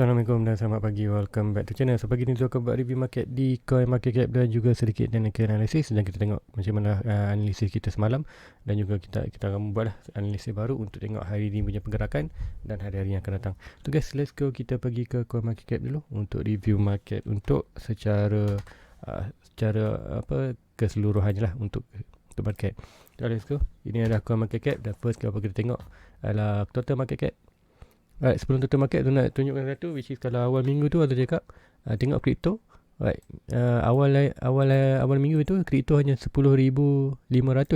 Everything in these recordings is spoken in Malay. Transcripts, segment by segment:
Assalamualaikum dan selamat pagi. Welcome back to channel. So pagi ni tu aku buat review market di coin market cap dan juga sedikit technical analysis, dan kita tengok macam mana analisis kita semalam, dan juga kita akan buatlah analisis baru untuk tengok hari ni punya pergerakan dan hari-hari yang akan datang. So guys, let's go, kita pergi ke coin market cap dulu untuk review market untuk secara keseluruhannya lah untuk market. So let's go. Ini adalah coin market cap, dan first apa kita tengok adalah total market cap. Alright, sebelum total market tu nak tunjukkan satu, which is kalau awal minggu tu ada cakap tengok kripto. Alright, awal minggu tu kripto hanya 10,500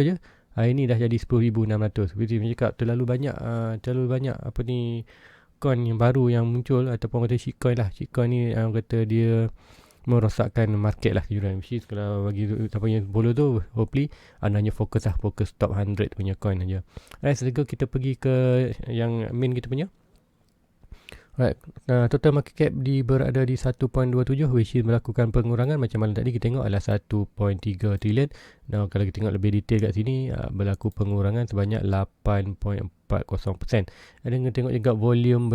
je. Hari ni dah jadi 10,600. Which is cakap terlalu banyak apa ni coin yang baru yang muncul, ataupun kata shitcoin lah. Shitcoin ni kata dia merosakkan market lah kejuruan. Which is kalau bagi siapa yang follow tu, hopefully anda hanya fokus top 100 punya coin aja. Alright, so kita pergi ke yang main kita punya. Right, total market cap berada di 1.27, which is melakukan pengurangan macam mana tadi kita tengok adalah 1.3 trilion. Now kalau kita tengok lebih detail kat sini, berlaku pengurangan sebanyak 8.40%. Dan kita tengok juga volume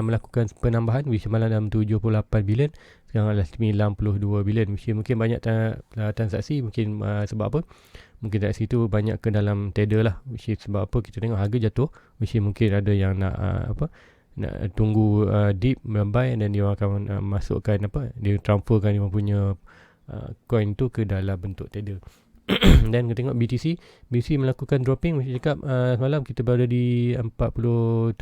melakukan penambahan, which malam dalam 78 bilion, sekarang adalah 92 bilion, which mungkin banyak transaksi, mungkin sebab apa? Mungkin transaksi tu banyak ke dalam tether lah, which is sebab apa kita tengok harga jatuh, which is mungkin ada yang nak nak tunggu dip melambai, dan dia akan masukkan dia transferkan dia punya coin tu ke dalam bentuk tether. Dan kita tengok BTC melakukan dropping, mesti cakap semalam kita berada di 47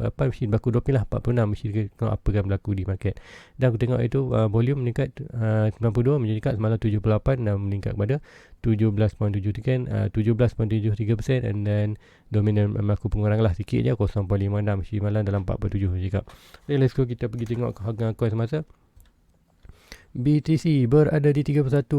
mesti berlaku dropping lah, 46 mesti tengok apa yang berlaku di market. Dan aku tengok itu volume meningkat 92, menjadi kat semalam 78 dan meningkat kepada 17.73%, 17.73%, and then dominan berlaku pengurangan lah sikit je, 0.56 mesti malam dalam 47 cakap. Okay, let's go, kita pergi tengok harga coin semasa. BTC berada di 31.4,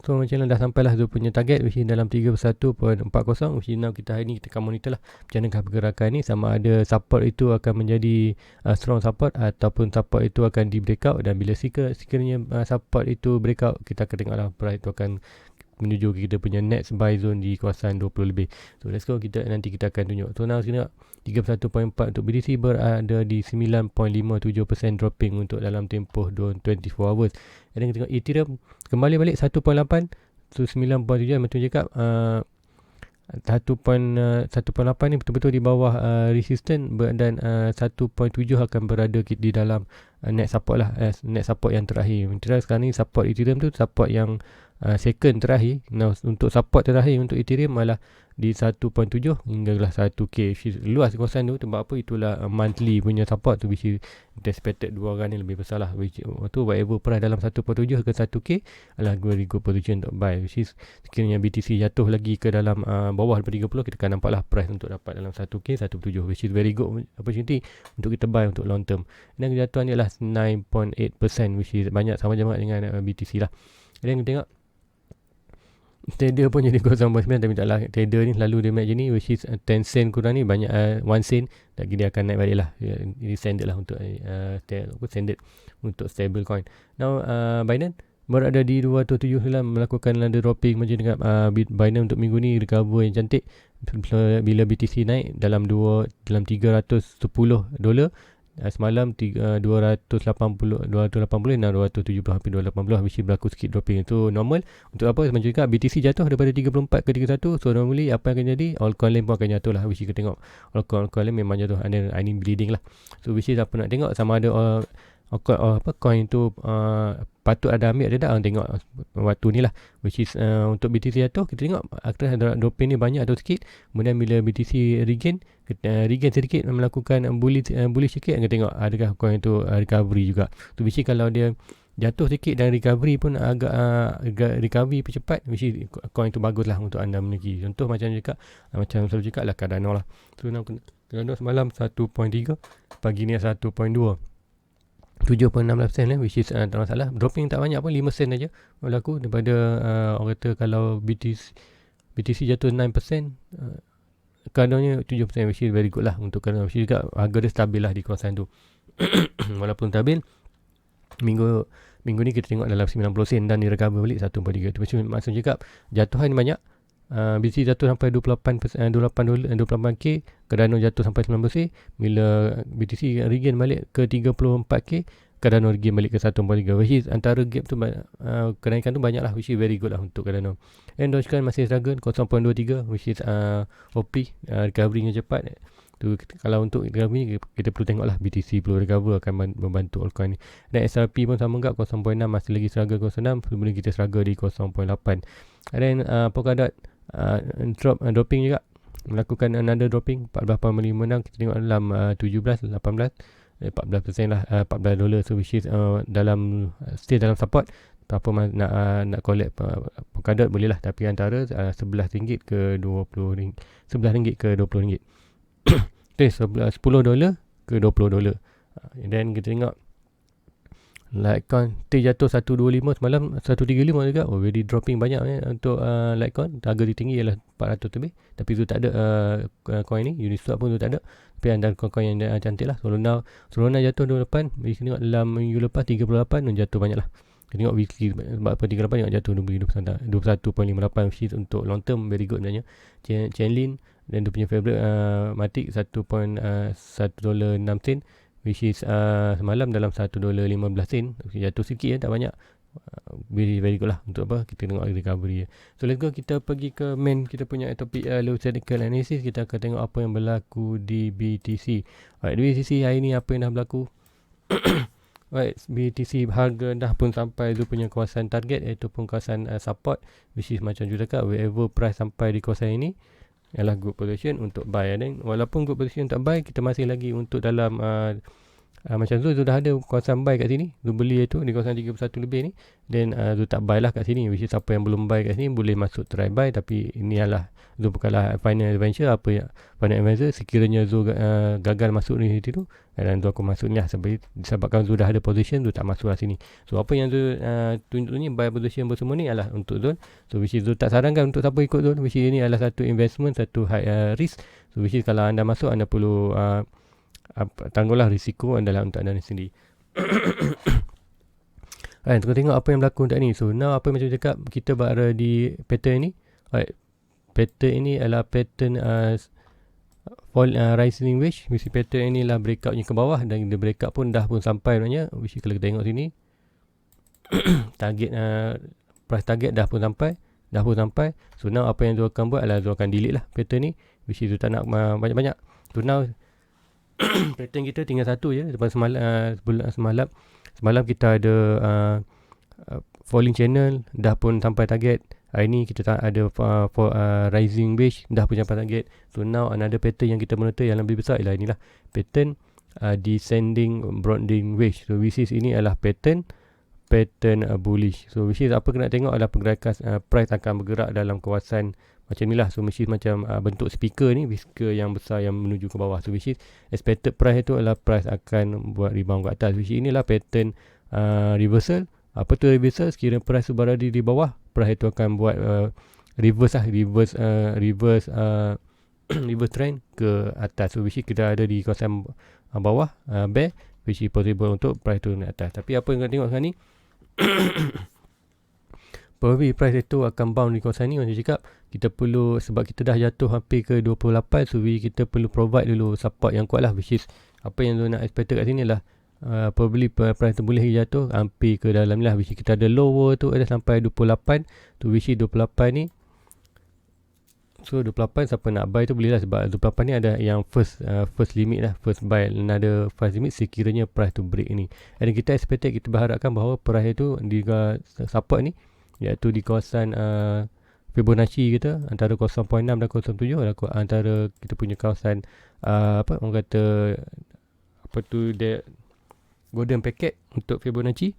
so macam mana dah sampailah tu punya target, which is dalam 31.40, which is now kita hari ni kita akan monitor lah macam mana pergerakan ni, sama ada support itu akan menjadi strong support ataupun support itu akan di breakout. Dan bila sekiranya support itu breakout, kita akan tengok lah price itu akan menuju kita punya next buy zone di kawasan 20 lebih. So let's go, nanti kita akan tunjuk. So now kita 31.4 untuk BTC berada di 9.57% dropping untuk dalam tempoh 24 hours. Dan kita tengok Ethereum kembali balik 1.8, so 9.7 macam cakap 1.8 ni betul-betul di bawah resistance, dan 1.7 akan berada di dalam net support lah, net support yang terakhir. Sekarang ni support Ethereum tu support yang second terakhir. Now untuk support terakhir untuk Ethereum adalah di 1.7 hinggalah 1k. Luas kawasan tu, sebab apa, itulah monthly punya support tu, which is expected dua orang ni lebih besar lah, which tu whatever price dalam 1.7 ke 1k adalah very good position untuk buy, which is sekiranya BTC jatuh lagi ke dalam bawah daripada 30, kita akan nampak lah price untuk dapat dalam 1k 1.7, which is very good opportunity untuk kita buy untuk long term. Dan kejatuhan dia adalah 9.8%, which is banyak, sama je dengan BTC lah. Dan kita tengok Tether pun jadi 0.9, tapi taklah, Tether ni selalu dia macam ni, which is 10 sen kurang ni banyak 1 sen, lagi dia akan naik balik lah. Ini standard lah untuk standard untuk stable coin. Now Binance berada di 279 melakukan landa dropping macam dengan Binance untuk minggu ni recover yang cantik bila BTC naik dalam 310 dolar. Semalam 280 dan 270 hampir 280, which berlaku sikit dropping. Itu normal. Untuk apa? Macam juga BTC jatuh daripada 34 ke 31, so normally apa yang akan jadi, altcoin lain pun akan jatuh lah, which kita tengok altcoin lain memang jatuh, and ini bleeding lah. So which is apa nak tengok sama ada coin tu patut ada ambil atau tak, tengok waktu ni lah, which is untuk BTC jatuh, kita tengok akhirnya dropping ni banyak atau sikit. Kemudian bila BTC regain sedikit, melakukan bullish sikit, kita tengok adakah coin tu recovery juga. Tu which is kalau dia jatuh sikit dan recovery pun agak recovery cepat, which is coin tu bagus lah untuk anda memiliki. Contoh macam selalu cakap lah Cardano lah. So Cardano semalam 1.3, pagi ni 1.2, 7.16%, which is tak masalah. Dropping tak banyak pun, 5 sen saja berlaku daripada orang kata kalau BTC jatuh 9%, Cardano nya 7%, which is very good lah untuk Cardano. Which is juga harga dia stabil lah di kawasan tu. Walaupun stabil, minggu ni kita tengok dalam 90 sen dan dia recover balik 1.3. Itu maksud cakap jatuhan banyak, BTC jatuh sampai 28K, Cardano jatuh sampai 19C. Bila BTC regain balik ke 34K, Cardano regain balik ke 1.3, which is antara gap tu kenaikan tu banyak lah, which is very good lah untuk Cardano. And Dogecoin masih struggle 0.23, which is OP, recovery nya cepat tu. Kalau untuk recovery kita perlu tengok lah, BTC perlu recover akan membantu altcoin ni. Dan XRP pun sama juga 0.6, masih lagi struggle 0.6 sebelum kita struggle di 0.8. And then Polkadot dropping juga, melakukan another dropping 14.56. Kita tengok dalam 17, 18, 14% lah, $14. So which is dalam stay dalam support. Apa nak collect Polkadot boleh lah, tapi antara RM11 ke RM20, RM11 ke RM20. Okay, $10 ke $20. Dan kita tengok Litecoin jatuh 125 semalam, 135 juga. Very dropping banyak untuk Litecoin. Harga tinggi ialah 400 lebih, tapi tu tak ada coin ni, Uniswap pun tu tak ada. Tapi ada coin yang cantik lah. Solana jatuh 28. Kita tengok dalam minggu lepas 38 dan jatuh banyak lah. Kita tengok weekly sebab apa 38 tengok jatuh 21.58, which is untuk long term very good sebenarnya. Chainlink dan dia punya favorite Matic $1.06, which is semalam dalam $1.15, jatuh sikit tak banyak. Very good lah untuk apa kita tengok recovery. So let's go, kita pergi ke main kita punya topik low technical analysis. Kita akan tengok apa yang berlaku di BTC. Alright, di BTC hari ni apa yang dah berlaku. Alright, BTC harga dah pun sampai dia punya kawasan target, iaitu pun kawasan support, which is macam you cakap, wherever price sampai di kawasan ini ialah good position untuk buy. Dan walaupun good position untuk buy, kita masih lagi untuk dalam macam Zul dah ada kawasan buy kat sini. Zul beli itu di kawasan 31 lebih ni. Dan Zul tak buy lah kat sini, which is siapa yang belum buy kat sini boleh masuk try buy. Tapi ini adalah Zul bukanlah final adventure, apa yang final adventure. Sekiranya Zul gagal masuk di situ, dan Zul akan masuk ni lah. Sebabkan Zul dah ada position, Zul tak masuk lah sini. So apa yang Zul tunjuk ni, buy position semua ni adalah untuk Zul. So which is Zul tak sarankan untuk siapa ikut Zul, which is ini adalah satu investment, satu high risk. So which is kalau anda masuk, anda perlu tangguhlah risiko adalah untuk anda sendiri. Alright, kita tengok apa yang berlaku untuk ni. So now apa yang macam cakap, kita berada di pattern ni. Alright, pattern ini adalah pattern rising wedge. Which pattern ni lah breakoutnya ke bawah, dan the breakout pun dah pun sampai sebenarnya. Which kalau kita tengok sini target price target dah pun sampai. So now apa yang tu akan buat adalah tu akan delete lah pattern ni, which tu tak nak banyak-banyak. So now pattern kita tinggal satu je. Lepas semalam kita ada falling channel, dah pun sampai target. Hari ni kita ada rising wedge, dah pun sampai target. So now another pattern yang kita monitor yang lebih besar ialah inilah pattern descending broadening wedge. So which is ini adalah pattern bullish. So which is apa kena tengok adalah pergerakan price akan bergerak dalam kawasan macam ni lah. So which is macam bentuk speaker ni, speaker yang besar yang menuju ke bawah. So which is expected price itu adalah price akan buat rebound ke atas, which is inilah pattern reversal. Apa tu reversal? Sekiranya price tu berada di bawah, price itu akan buat reverse trend ke atas. So which is kita ada di kawasan bawah bear, which is possible untuk price tu naik atas. Tapi apa yang kita tengok sekarang ni probably price itu akan bound di kawasan ni. Macam cakap, kita perlu, sebab kita dah jatuh hampir ke 28, so kita perlu provide dulu support yang kuat lah, which is apa yang tu nak expected kat sini lah. Probably price tu boleh jatuh hampir ke dalam ni lah, which is kita ada lower tu ada sampai 28 tu, which is 28 ni. So 28 siapa nak buy tu boleh lah, sebab 28 ni ada yang first limit lah, first buy, another first limit sekiranya price tu break ni. Dan kita expected, kita berharapkan bahawa price tu di support ni, iaitu di kawasan Fibonacci kita antara 0.6 dan 0.7 antara kita punya kawasan apa orang kata apa tu, dia golden packet untuk Fibonacci,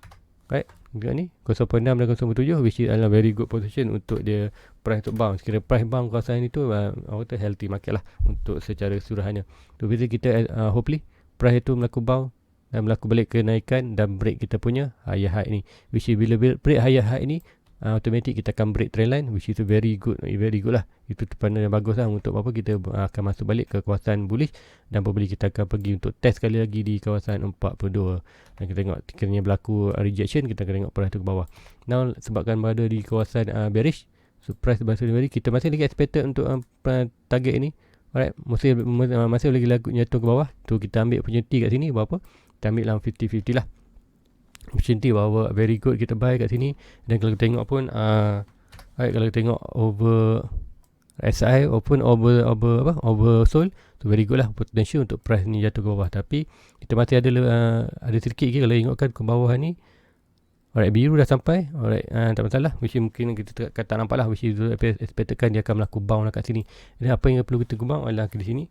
right? Dekat ni 0.6 dan 0.7, which is adalah very good position untuk dia price to bounce. Kira price bounce kawasan itu orang kata healthy market lah untuk secara keseluruhannya. So bila kita hopefully price itu melakukan bounce dan melakukan balik kenaikan dan break kita punya higher high ni, which is bila break higher high ni automatic kita akan break trend line, which is very good lah. Itu tanda yang bagus lah untuk apa kita akan masuk balik ke kawasan bullish, dan probably kita akan pergi untuk test sekali lagi di kawasan 42. Dan kita tengok kiranya berlaku rejection, kita akan tengok price tu ke bawah. Now sebabkan berada di kawasan bearish, So price basuh delivery kita masih lagi expected untuk target ni. Alright, masih lagi jatuh ke bawah. Tu kita ambil opportunity kat sini berapa? Kita ambil dalam 50-50 lah. Opportunity bahawa very good kita buy kat sini. Dan kalau kita tengok pun alright, kalau kita tengok over SI open oversold tu very good lah, potential untuk price ni jatuh ke bawah. Tapi kita masih ada sedikit lagi kalau tengokkan ke bawah ni. Alright, biru dah sampai. Alright, tak masalah. Which mungkin kita tak nampak lah. Which is expectedkan dia akan melakukan bounce lah kat sini. Jadi apa yang perlu kita kembang adalah di sini.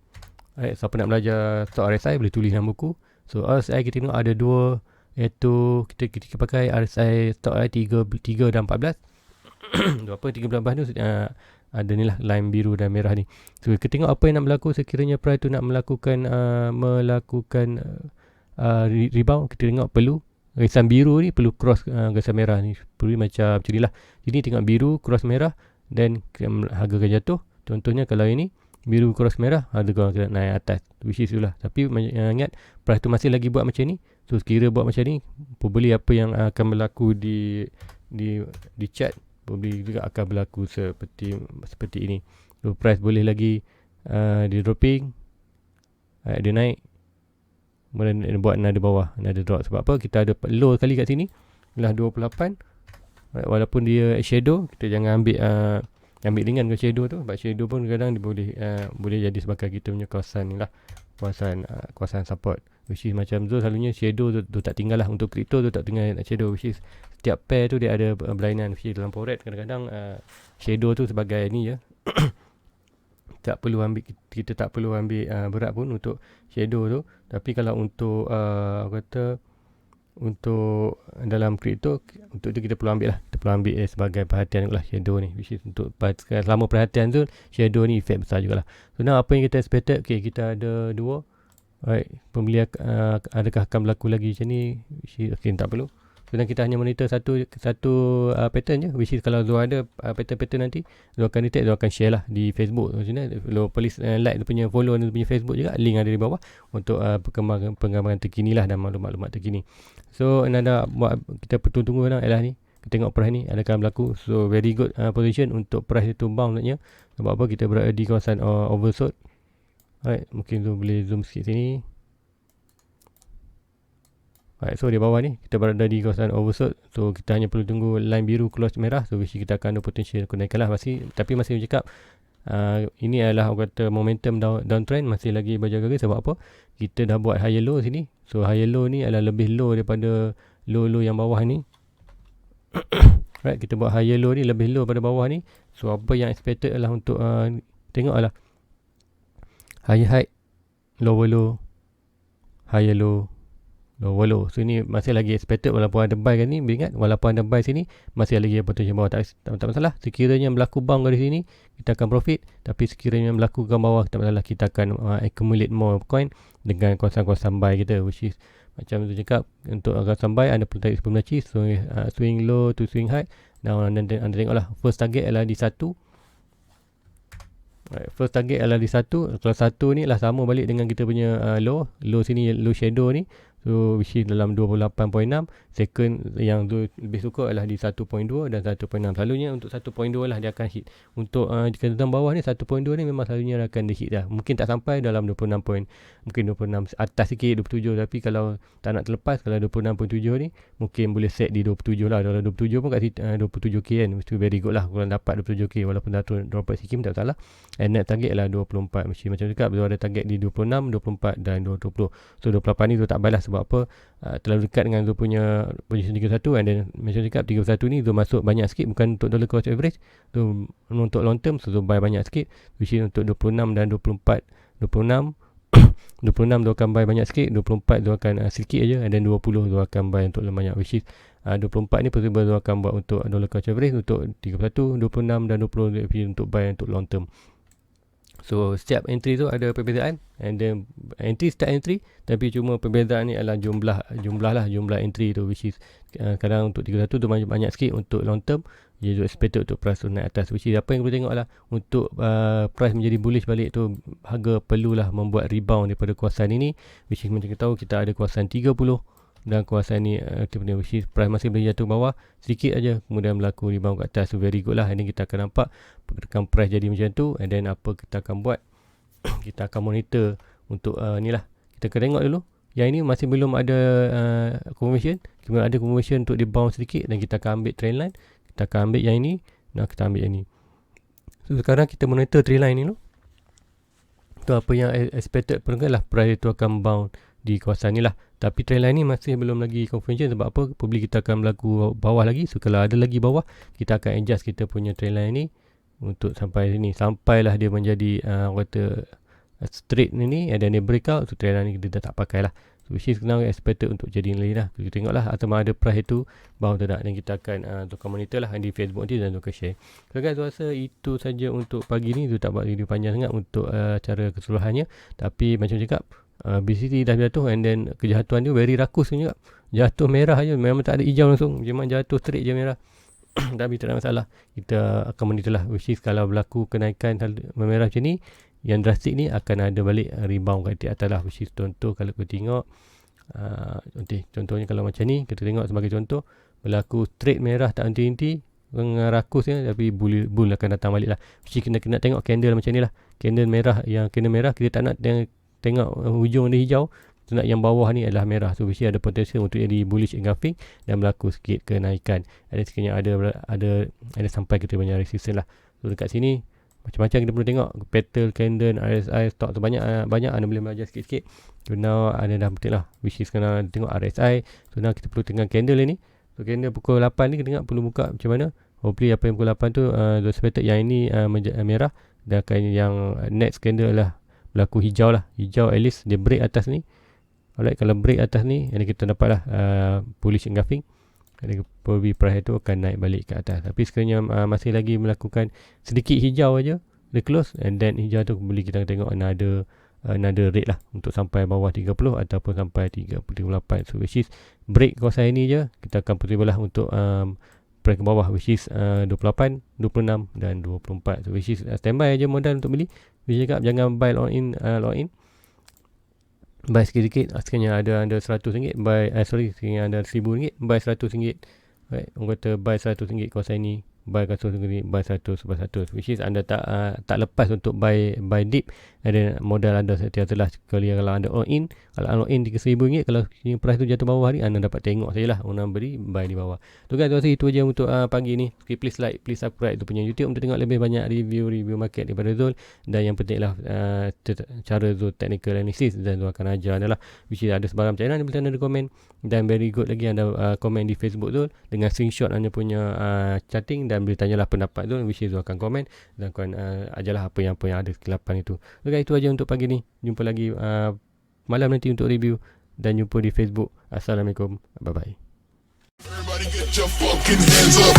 Alright, siapa nak belajar stock RSI boleh tulis dalam buku. So RSI kita tengok ada dua, iaitu kita pakai RSI stock 3 dan 14. 13 tu ada ni lah line biru dan merah ni. So kita tengok apa yang nak berlaku sekiranya price tu nak melakukan rebound. Kita tengok perlu garisan biru ni perlu cross garisan merah ni, perlu macam ni lah. Jadi tengok biru cross merah dan harga akan jatuh. Contohnya kalau ini biru cross merah, harga kau akan naik atas, which is itulah. Tapi ingat price tu masih lagi buat macam ni. So sekira buat macam ni, probably apa yang akan berlaku di chart probably juga akan berlaku seperti ini. So price boleh lagi di dropping, dia naik, kemudian dia buat another bawah, another drop. Sebab apa? Kita ada low kali kat sini lah 28. Walaupun dia shadow, kita jangan ambil ringan ke shadow tu. Sebab shadow pun kadang dia boleh jadi sebagai kita punya kawasan ni lah, kawasan support. Which is macam tu selalunya shadow tu tak tinggal lah. Untuk crypto tu tak tinggal shadow, which is setiap pair tu dia ada berlainan. Which is dalam forex kadang-kadang shadow tu sebagai ni je. Kita tak perlu ambil berat pun untuk shadow tu. Tapi kalau untuk untuk dalam crypto, untuk tu kita perlu ambil lah. Kita perlu ambil sebagai perhatian lah shadow ni, which is untuk selama perhatian tu shadow ni efek besar jugalah. So now apa yang kita expected, okay, kita ada dua. Alright, pembeli adakah akan berlaku lagi macam ni? Okay, tak perlu. So kita hanya monitor satu pattern je. Which is kalau Zul ada pattern nanti, Zul akan detect, Zul akan share lah di Facebook. Macam ni, Zul please like dia punya, follow dia punya Facebook juga. Link ada di bawah untuk perkembangan terkini lah dan maklumat terkini. So buat kita tunggu lah ialah ni. Kita tengok price ni adakah berlaku. So very good position untuk price itu bounce maknanya. Sebab apa? Kita berada di kawasan oversold. Alright, mungkin tu boleh zoom sikit sini. Alright, so di bawah ni kita berada di kawasan oversold. So kita hanya perlu tunggu line biru close merah. So which kita akan ada potential kenaikan lah pasti. Tapi masih bercakap ini adalah kata momentum downtrend, masih lagi berjaga. Sebab apa? Kita dah buat higher low sini. So higher low ni adalah lebih low daripada low yang bawah ni. Right, kita buat higher low ni lebih low pada bawah ni. So apa yang expected adalah untuk tengok adalah higher high, lower low, higher low, lower low. So ini masih lagi expected walaupun ada buy kan ni. Ingat, walaupun ada buy sini masih lagi potential bawah. Tak masalah. Sekiranya berlaku bounce dari sini, kita akan profit. Tapi sekiranya berlaku ke bawah, tak masalah, kita akan accumulate more coin dengan kawasan-kawasan buy kita, which is macam tu cakap. Untuk kawasan buy anda perlu tarik Fibonacci. So swing low to swing high. Dan anda tengok lah, first target adalah di 1. Right, first target adalah di 1. Kalau 1 ni lah sama balik dengan kita punya low sini, low shadow ni. So which is dalam 28.6. Second yang tu lebih suka adalah di 1.2 dan 1.6. Selalunya untuk 1.2 lah dia akan hit. Untuk jika dalam bawah ni 1.2 ni memang selalunya akan di hit dah. Mungkin tak sampai dalam 26 point, mungkin 26 atas sikit 27. Tapi kalau tak nak terlepas, kalau 26.7 ni mungkin boleh set di 27 lah. Dalam 27 pun kat 27k kan, mesti very good lah kalau dapat 27k. Walaupun dah drop sikit tak salah. And net target adalah 24. Macam cakap, ada target di 26, 24 dan 20. So 28 ni tu tak balas. Sebab apa? Terlalu dekat dengan tu punya position 31. And then macam cakap 31 ni tu masuk banyak sikit, bukan untuk dollar cost average tu, untuk long term. So buy banyak sikit, which is untuk 26 dan 24. 26 26 tu akan buy banyak sikit, 24 tu akan sikit aja, and then 20 tu akan buy untuk banyak, which is 24 ni possible tu akan buat untuk dollar cost average, untuk 31, 26 dan 20 untuk buy untuk long term. So setiap entry tu ada perbezaan, and then start entry, tapi cuma perbezaan ni adalah jumlah entry tu, which is kadang untuk 31 tu banyak sikit, untuk long term dia expected untuk price tu naik atas, which is apa yang kita tengok lah untuk price menjadi bullish balik tu, harga perlulah membuat rebound daripada kawasan ini, which is macam kita tahu kita ada kawasan 30 dalam kawasan ni, which is price masih boleh jatuh bawah sedikit aja, kemudian berlaku rebound kat atas. So very good lah. And then kita akan nampak pergerakan price jadi macam tu, and then apa kita akan buat, kita akan monitor untuk ni lah. Kita akan tengok dulu. Yang ini masih belum ada confirmation. Kemudian ada confirmation untuk dia bounce sedikit, dan kita akan ambil trend line. Kita akan ambil yang ini, dan kita ambil yang ini. So sekarang kita monitor trend line ni dulu. Tu apa yang expected pergerakan lah, price itu akan bounce di kawasan ni lah. Tapi trend line ni masih belum lagi confirmation. Sebab apa? Probably kita akan berlaku bawah lagi. So kalau ada lagi bawah, kita akan adjust kita punya trend line ni untuk sampai sini. Sampailah dia menjadi kata straight ni, and then dia breakout. So trend line ni kita dah tak pakai lah. So which is now expected untuk jadi nilai lah. So, kita tengok lah atau ada price itu bounce atau tak. Dan kita akan tukar monitor lah di Facebook nanti dan tukar share. So guys, rasa itu saja untuk pagi ni. Itu tak buat video panjang sangat untuk cara keseluruhannya. Tapi macam cakap, BCT dah jatuh, and then kejatuhan tu very rakus juga. Jatuh merah je, memang tak ada hijau langsung, memang jatuh straight je merah. Tapi tak ada masalah, kita akan monitor lah. Which is kalau berlaku kenaikan memerah macam ni, yang drastik ni akan ada balik rebound kat atas lah. Which is contoh kalau kita tengok, contohnya kalau macam ni, kita tengok sebagai contoh, berlaku straight merah tak henti-henti, rakus ya, tapi bull akan datang balik lah. Which is kena tengok candle macam ni lah. Candle merah, yang kena merah kita tak nak tengok hujung dia hijau, kita nak yang bawah ni adalah merah. So mesti ada potensial untuk jadi bullish engulfing dan berlaku sikit kenaikan. Ada sekiranya ada sampai kita punya resistance lah. So dekat sini macam-macam kita perlu tengok petal, candle, RSI, stock tu banyak anda boleh belajar sikit-sikit. So now ada dah betul lah, which is kena tengok RSI. So now kita perlu tengok candle ni. So candle pukul 8 ni kita tengok perlu buka macam mana. Hopefully apa yang pukul 8 tu expected yang ini merah, dan akan yang next candle lah berlaku hijau lah. Hijau at least dia break atas ni. Alright, kalau break atas ni, jadi kita dapat lah bullish engulfing. Jadi probably price tu akan naik balik ke atas. Tapi sekiranya masih lagi melakukan sedikit hijau aja, dia close, and then hijau tu boleh kita tengok another rate lah untuk sampai bawah 30 ataupun sampai 38. So which is break kawasan ini je, kita akan possible lah untuk price ke bawah, which is 28, 26 dan 24. So which is standby aja modal untuk beli. Which cakap jangan buy lock in. Buy sikit-sikit. Sekiranya ada RM100, buy sekiranya ada RM1000, buy RM100. Right, orang kata buy RM100 kawasan ini, buy RM100, buy 100, buy 100. Which is anda tak lepas untuk buy dip. Ada modal anda setiap telah sekali. Kalau anda all in, kalau all in RM3,000, kalau price tu jatuh bawah hari, anda dapat tengok sajalah orang beri buy di bawah. Tu guys, rasa itu aja untuk pagi ni. Okay, please like, please subscribe tu punya YouTube untuk tengok lebih banyak review market daripada Zul. Dan yang penting lah cara Zul technical analysis, dan Zul akan ajar adalah which is ada sebarang channel, boleh anda komen. Dan very good lagi anda komen di Facebook Zul dengan screenshot anda punya chatting, dan boleh tanyalah pendapat Zul, which is Zul akan komen dan akan ajarlah apa yang ada kesilapan itu. Okay, itu aja untuk pagi ni. Jumpa lagi malam nanti untuk review, dan jumpa di Facebook. Assalamualaikum. Bye bye. Everybody get your fucking hands up.